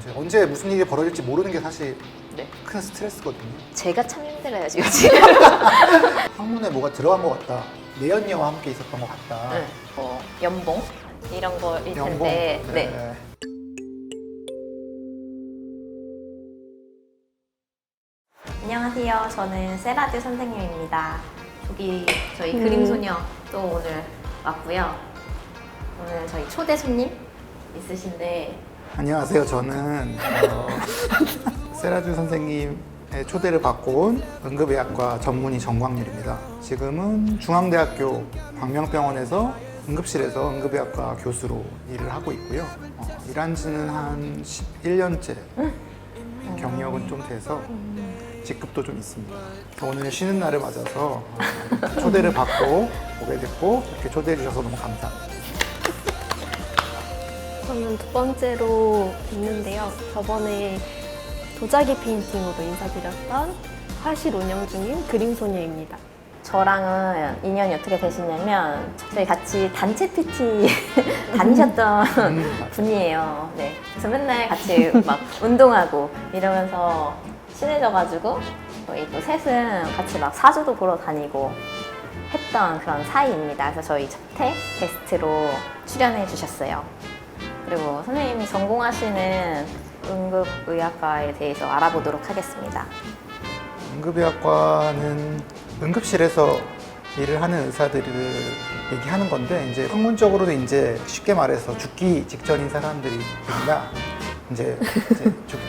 이제 언제 무슨 일이 벌어질지 모르는 게 사실 네. 큰 스트레스거든요. 제가 참 힘들어요 지금. 항문에 뭐가 들어간 것 같다. 내연녀와 함께 있었던 것 같다. 네. 연봉 이런 거일 연봉. 텐데. 네. 안녕하세요. 저는 세라듀 선생님입니다. 저희 그림소녀 또 오늘 왔고요. 오늘 저희 초대 손님 있으신데 안녕하세요. 저는 세라듀 선생님의 초대를 받고 온 응급의학과 전문의 정광률입니다. 지금은 중앙대학교 광명병원에서 응급실에서 응급의학과 교수로 일을 하고 있고요. 일한 지는 한 11년째 경력은 좀 돼서 직급도 좀 있습니다. 오늘 쉬는 날을 맞아서 초대를 받고 오게 됐고 이렇게 초대해 주셔서 너무 감사합니다. 저는 두 번째로 있는데요. 저번에 도자기 페인팅으로 인사드렸던 화실 운영 중인 그림소녀입니다. 저랑은 인연이 어떻게 되시냐면 저희 같이 단체 PT 다니셨던 분이에요. 네. 그래서 맨날 같이 막 운동하고 이러면서 친해져가지고 저희 또 셋은 같이 막 사주도 보러 다니고 했던 그런 사이입니다. 그래서 저희 첫회 게스트로 출연해 주셨어요. 그리고 선생님이 전공하시는 응급의학과에 대해서 알아보도록 하겠습니다. 응급의학과는 응급실에서 일을 하는 의사들을 얘기하는 건데 이제 학문적으로는 이제 쉽게 말해서 죽기 직전인 사람들이나 이제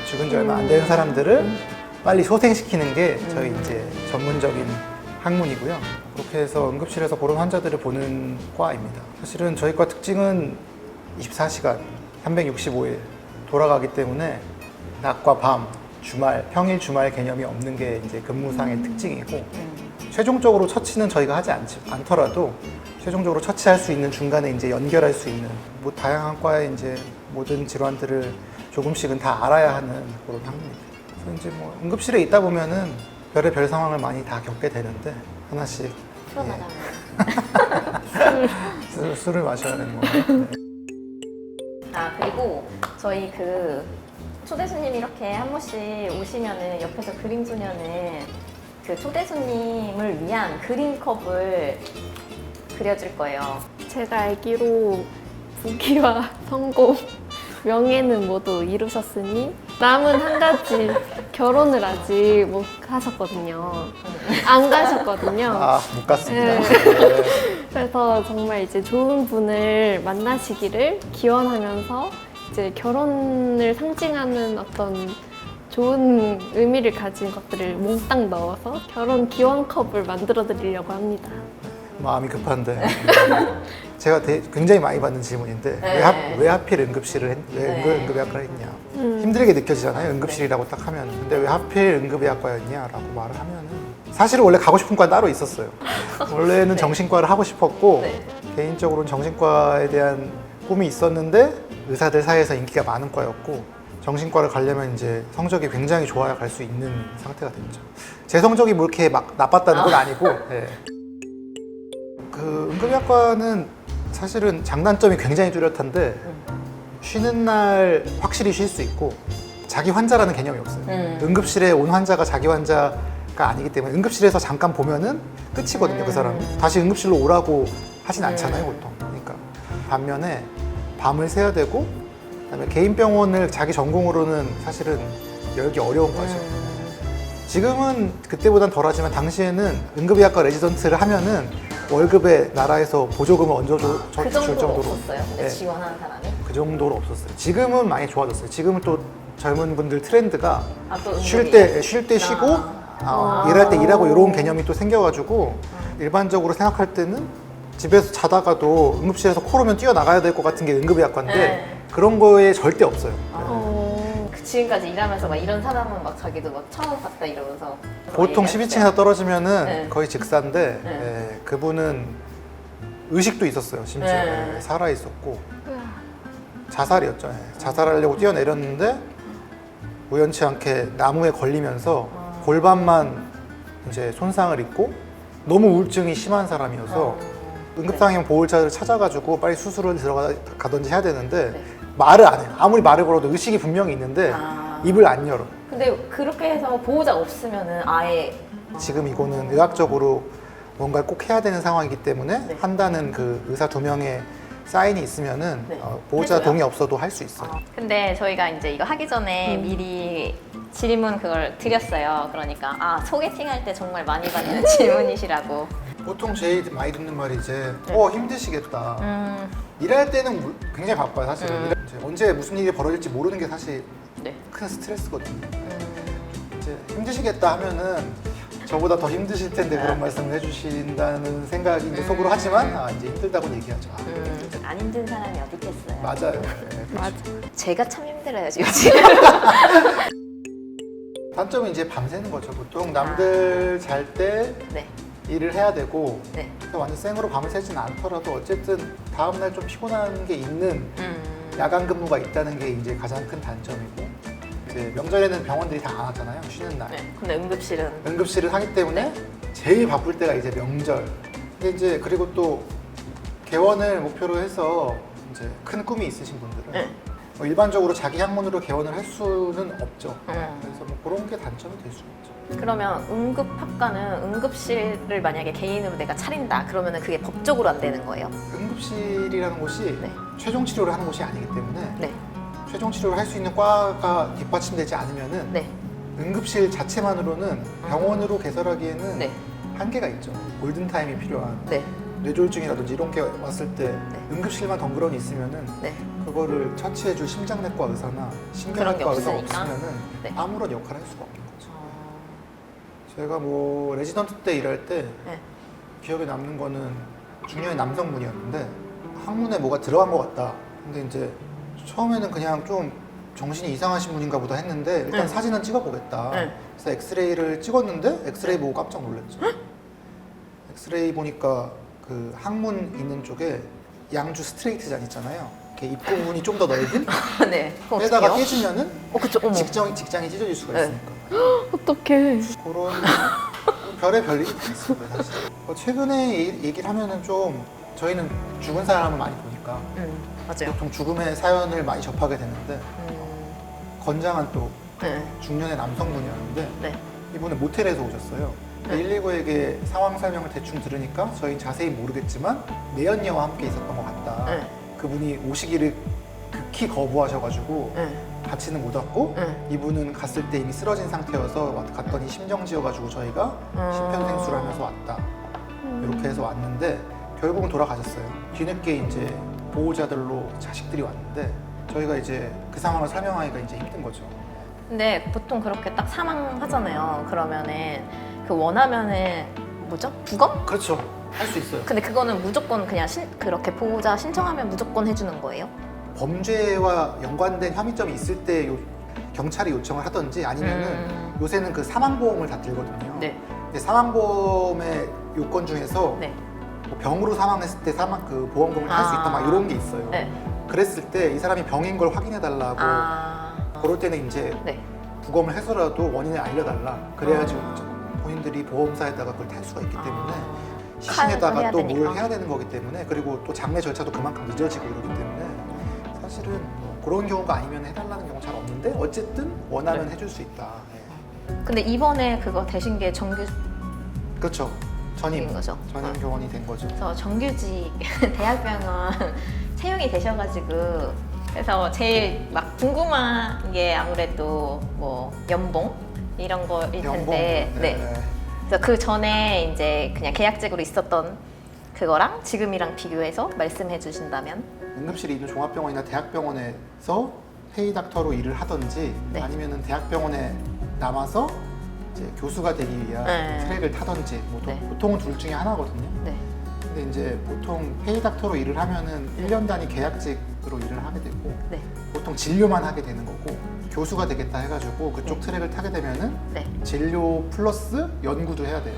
죽은 지 얼마 안 되는 사람들을 빨리 소생시키는 게 저희 이제 전문적인 학문이고요. 그렇게 해서 응급실에서 그런 환자들을 보는 과입니다. 사실은 저희 과 특징은 24시간 365일 돌아가기 때문에 낮과 밤, 주말, 평일 주말 개념이 없는 게 이제 근무상의 특징이고 최종적으로 처치는 저희가 하지 않더라도 최종적으로 처치할 수 있는 중간에 이제 연결할 수 있는 뭐 다양한 과의 이제 모든 질환들을 조금씩은 다 알아야 하는 그런 학문입니다. 그래서 이제 뭐 응급실에 있다 보면은 별의별 상황을 많이 다 겪게 되는데 하나씩 술을 마셔야 되는 거예요. 네. 그리고 저희 초대 손님 이렇게 한 번씩 오시면은 옆에서 그림소녀는 그 초대 손님을 위한 그림컵을 그려줄 거예요. 제가 알기로 부귀와 성공, 명예는 모두 이루셨으니 남은 한 가지 결혼을 아직 못 하셨거든요. 안 가셨거든요. 못 갔습니다. 네. 네. 그래서 정말 이제 좋은 분을 만나시기를 기원하면서 이제 결혼을 상징하는 어떤 좋은 의미를 가진 것들을 몽땅 넣어서 결혼 기원컵을 만들어 드리려고 합니다. 마음이 급한데 제가 굉장히 많이 받는 질문인데 왜 하필 응급실을 왜 응급의학과를 했냐 힘들게 느껴지잖아요. 응급실이라고 딱 하면. 근데 왜 하필 응급의학과였냐라고 말을 하면은 사실은 원래 가고 싶은 과 따로 있었어요. 원래는 정신과를 하고 싶었고 개인적으로는 정신과에 대한 꿈이 있었는데 의사들 사이에서 인기가 많은 과였고 정신과를 가려면 이제 성적이 굉장히 좋아야 갈 수 있는 상태가 됐죠. 제 성적이 뭐 이렇게 막 나빴다는 건 아니고 그 응급의학과는 사실은 장단점이 굉장히 뚜렷한데 쉬는 날 확실히 쉴 수 있고 자기 환자라는 개념이 없어요. 응급실에 온 환자가 자기 환자가 아니기 때문에 응급실에서 잠깐 보면은 끝이거든요. 그 사람은 다시 응급실로 오라고 하진 않잖아요 보통. 그러니까 반면에 밤을 새야 되고 그다음에 개인 병원을 자기 전공으로는 사실은 열기 어려운 거죠. 지금은 그때보단 덜하지만 당시에는 응급의학과 레지던트를 하면은 월급에 나라에서 보조금을 얹어줄 그 정도로 정도로 없었어요? 근데 네. 지원하는 사람이? 그 정도로 없었어요. 지금은 많이 좋아졌어요. 지금은 또 젊은 분들 트렌드가 또 쉴 때 쉬고 일할 때 일하고 이런 개념이 또 생겨가지고 일반적으로 생각할 때는 집에서 자다가도 응급실에서 코로면 뛰어나가야 될 것 같은 게 응급의학과인데 그런 거에 절대 없어요. 지금까지 일하면서 막 이런 사람은 막 자기도 막 처음 봤다 이러면서 보통 12층에서 떨어지면은 네. 거의 직사인데 그분은 의식도 있었어요. 심지어 살아 있었고 자살이었죠. 자살하려고 뛰어내렸는데 우연치 않게 나무에 걸리면서 골반만 이제 손상을 입고 너무 우울증이 심한 사람이어서 응급 상황이면 보호자를 찾아가지고 빨리 수술을 들어가든지 해야 되는데 말을 안 해요. 아무리 말을 걸어도 의식이 분명히 있는데 아. 입을 안 열어. 근데 그렇게 해서 보호자가 없으면은 아예 지금 이거는 의학적으로 뭔가를 꼭 해야 되는 상황이기 때문에 네. 한다는 그 의사 2명의 사인이 있으면은 네. 보호자 해줘요? 동의 없어도 할 수 있어요. 근데 저희가 이제 이거 하기 전에 미리 질문 그걸 드렸어요. 그러니까 소개팅 할 때 정말 많이 받는 질문이시라고. 보통 제일 많이 듣는 말이 이제 네. 힘드시겠다. 음, 일할 때는 굉장히 바빠요, 사실은. 이제 언제 무슨 일이 벌어질지 모르는 게 사실 네. 큰 스트레스거든요. 이제 힘드시겠다 하면은 저보다 더 힘드실 텐데 그런 말씀을 해주신다는 생각이 이제 속으로 하지만 이제 힘들다고 얘기하죠. 안 힘든 사람이 어디 있겠어요. 맞아요. 네, 맞아. 제가 참 힘들어요 지금. 단점은 이제 밤새는 거죠. 보통 남들 잘 때 네. 일을 해야 되고 네. 완전 생으로 밤을 새진 않더라도 어쨌든 다음날 좀 피곤한 게 있는 야간 근무가 있다는 게 이제 가장 큰 단점이고 이제 명절에는 병원들이 다 안 하잖아요. 쉬는 날. 네. 근데 응급실은 응급실을 하기 때문에 제일 바쁠 때가 이제 명절. 근데 이제 그리고 또 개원을 목표로 해서 이제 큰 꿈이 있으신 분들은 네. 일반적으로 자기 학문으로 개원을 할 수는 없죠. 음. 그래서 뭐 그런 게 단점이 될 수 있죠. 그러면 응급학과는 응급실을 만약에 개인으로 내가 차린다 그러면은 그게 법적으로 안 되는 거예요? 응급실이라는 곳이 네. 최종 치료를 하는 곳이 아니기 때문에 네. 최종 치료를 할 수 있는 과가 뒷받침되지 않으면은 네. 응급실 자체만으로는 병원으로 개설하기에는 네. 한계가 있죠. 골든타임이 필요한 네. 뇌졸중이라든지 이런 게 왔을 때 응급실만 덩그러니 있으면은 네. 그거를 처치해줄 심장내과 의사나 그런 게 신경외과 의사 없으니까? 없으면은 네. 아무런 역할을 할 수가 없는 거죠. 제가 뭐 레지던트 때 일할 때 네. 기억에 남는 거는 중년의 남성분이었는데 항문에 뭐가 들어간 것 같다. 근데 이제 처음에는 그냥 좀 정신이 이상하신 분인가 보다 했는데 일단 네. 사진은 찍어보겠다. 네. 그래서 엑스레이를 찍었는데 엑스레이 보고 깜짝 놀랐죠. 엑스레이 보니까 그 항문 있는 쪽에 양주 스트레이트 잔 있잖아요. 이렇게 입구문이 좀 더 넓은 네. 그럼 빼다가 어떡해요? 깨지면은 그쵸. 어머. 직장이 찢어질 수가 네. 있으니까. 어떡해. 그런 별의 별일이 다 있습니다, 사실. 최근에 얘기를 하면은 좀 저희는 죽은 사람을 많이 보니까 맞아요. 보통 죽음의 사연을 많이 접하게 되는데 건장한 또 네. 중년의 남성분이었는데 네. 이분은 모텔에서 오셨어요. 119에게 상황 설명을 대충 들으니까 저희는 자세히 모르겠지만 내연녀와 함께 있었던 것 같다. 네. 그분이 오시기를 극히 거부하셔가지고 네. 같이는 못 왔고 네. 이분은 갔을 때 이미 쓰러진 상태여서 갔더니 심정지여가지고 저희가 심편생수를 하면서 왔다. 이렇게 해서 왔는데 결국은 돌아가셨어요. 뒤늦게 이제 보호자들로 자식들이 왔는데 저희가 이제 그 상황을 설명하기가 이제 힘든 거죠. 근데 보통 그렇게 딱 사망하잖아요. 그러면은 그 원하면은 뭐죠? 부검? 그렇죠. 할 수 있어요. 근데 그거는 무조건 그냥 그렇게 보호자 신청하면 무조건 해주는 거예요? 범죄와 연관된 혐의점이 있을 때 경찰이 요청을 하든지 아니면은 요새는 그 사망보험을 다 들거든요. 네. 근데 사망보험의 요건 중에서 네. 뭐 병으로 사망했을 때 그 보험금을 탈 수 있다 막 이런 게 있어요. 네. 그랬을 때 이 사람이 병인 걸 확인해 달라고 그럴 때는 이제 네. 부검을 해서라도 원인을 알려달라. 그래야지 본인들이 보험사에다가 그걸 탈 수가 있기 때문에 시신에다가 해야 또 뭘 되니까. 해야 되는 거기 때문에 그리고 또 장례 절차도 그만큼 늦어지고 이러기 때문에 사실은 뭐 그런 경우가 아니면 해달라는 경우 잘 없는데 어쨌든 원하면 해줄 수 있다. 네. 근데 이번에 그거 되신 게 정규 그렇죠. 전임 된 거죠. 전임 교원이 된 거죠. 그래서 정규직 대학병원 채용이 되셔가지고 그래서 제일 막 궁금한 게 아무래도 뭐 연봉 이런 거일 텐데 연봉. 네. 그래서 그 전에 이제 그냥 계약직으로 있었던 그거랑 지금이랑 비교해서 말씀해 주신다면 응급실에 있는 종합병원이나 대학병원에서 페이닥터로 일을 하든지 네. 아니면은 대학병원에 남아서 이제 교수가 되기 위한 네. 트랙을 타든지 네. 보통은 둘 중에 하나거든요. 네. 근데 이제 보통 페이닥터로 일을 하면은 1년 단위 계약직으로 일을 하게 되고 네. 보통 진료만 하게 되는 거고 교수가 되겠다 해가지고 그쪽 트랙을 타게 되면은 네. 진료 플러스 연구도 해야 돼요.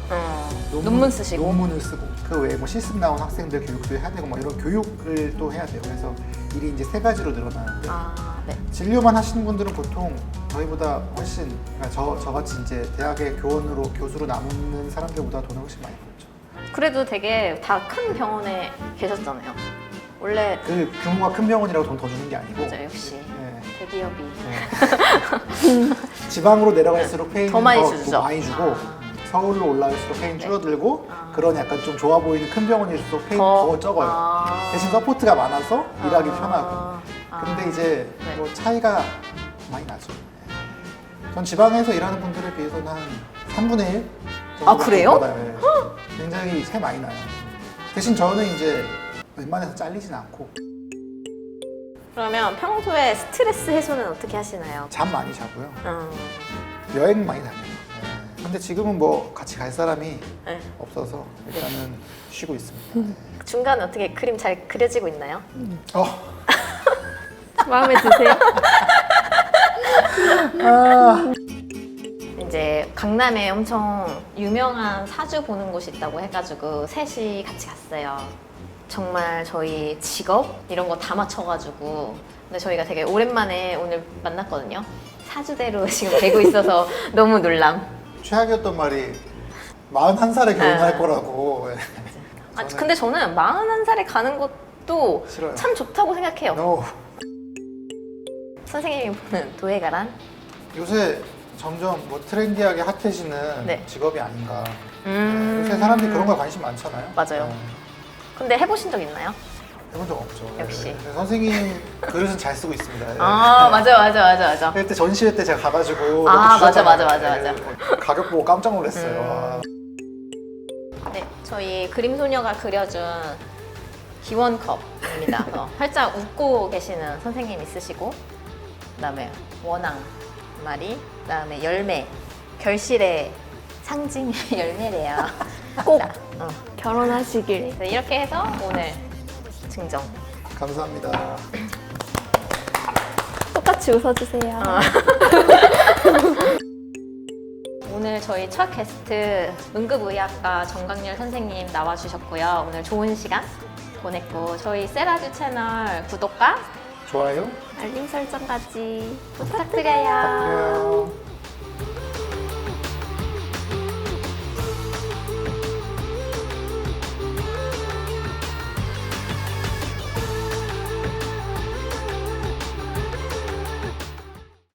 논문 쓰시고 논문을 쓰고 그 외에 뭐 실습 나온 학생들 교육도 해야 되고 뭐 이런 교육을 또 해야 돼요. 그래서 일이 이제 세 가지로 늘어나는데 네. 진료만 하시는 분들은 보통 저희보다 훨씬 그러니까 저같이 이제 대학의 교원으로 교수로 남는 사람들보다 돈을 훨씬 많이 벌죠. 그래도 되게 다 큰 병원에 계셨잖아요. 원래 그 규모가 큰 병원이라고 돈 더 주는 게 아니고 맞아 역시 네. 대기업이 지방으로 내려갈수록 페이는 더 많이 더 주죠. 많이 주고 서울로 올라갈수록 페이는 네. 줄어들고 아. 그런 약간 좀 좋아 보이는 큰 병원일수록 페이는 더- 더 적어요. 아. 대신 서포트가 많아서 일하기 아. 편하고. 아. 근데 이제 네. 뭐 차이가 많이 나죠. 전 지방에서 일하는 분들에 비해서는 한 3분의 1 정도 아, 그래요? 받아요. 네. 굉장히 차이 많이 나요. 대신 저는 이제 웬만해서 잘리진 않고 그러면 평소에 스트레스 해소는 어떻게 하시나요? 잠 많이 자고요. 음. 여행 많이 다녀요. 네. 근데 지금은 뭐 같이 갈 사람이 네. 없어서 일단은 쉬고 있습니다. 중간에 어떻게 그림 잘 그려지고 있나요? 어, 마음에 드세요? 이제 강남에 엄청 유명한 사주 보는 곳이 있다고 해가지고 셋이 같이 갔어요. 정말 저희 직업 이런 거 다 맞춰가지고 근데 저희가 되게 오랜만에 오늘 만났거든요. 사주대로 지금 되고 있어서 너무 놀람. 최악이었던 말이 41살에 결혼할 네. 거라고. 아, 근데 저는 41살에 가는 것도 싫어요. 참 좋다고 생각해요. No. 선생님이 보는 도예가란? 요새 점점 뭐 트렌디하게 핫해지는 네. 직업이 아닌가. 요새 사람들이 그런 거에 관심 많잖아요. 맞아요. 네. 근데 해보신 적 있나요? 해본 적 없죠. 역시. 네. 선생님 그릇은 잘 쓰고 있습니다. 네. 아 맞아. 그때 전시회 때 제가 가가지고 아, 이렇게 맞아. 주셨잖아요. 네. 가격 보고 깜짝 놀랐어요. 네, 저희 그림소녀가 그려준 기원컵입니다. 그래서 활짝 웃고 계시는 선생님 있으시고 그다음에 원앙 마리, 그다음에 열매, 결실의 상징 열매래요. 꼭 결혼하시길. 네, 이렇게 해서 오늘 증정. 감사합니다. 똑같이 웃어주세요. 오늘 저희 첫 게스트 응급의학과 정강렬 선생님 나와주셨고요. 오늘 좋은 시간 보냈고 저희 세라주 채널 구독과 좋아요. 알림 설정까지 부탁드려요. 부탁드려요.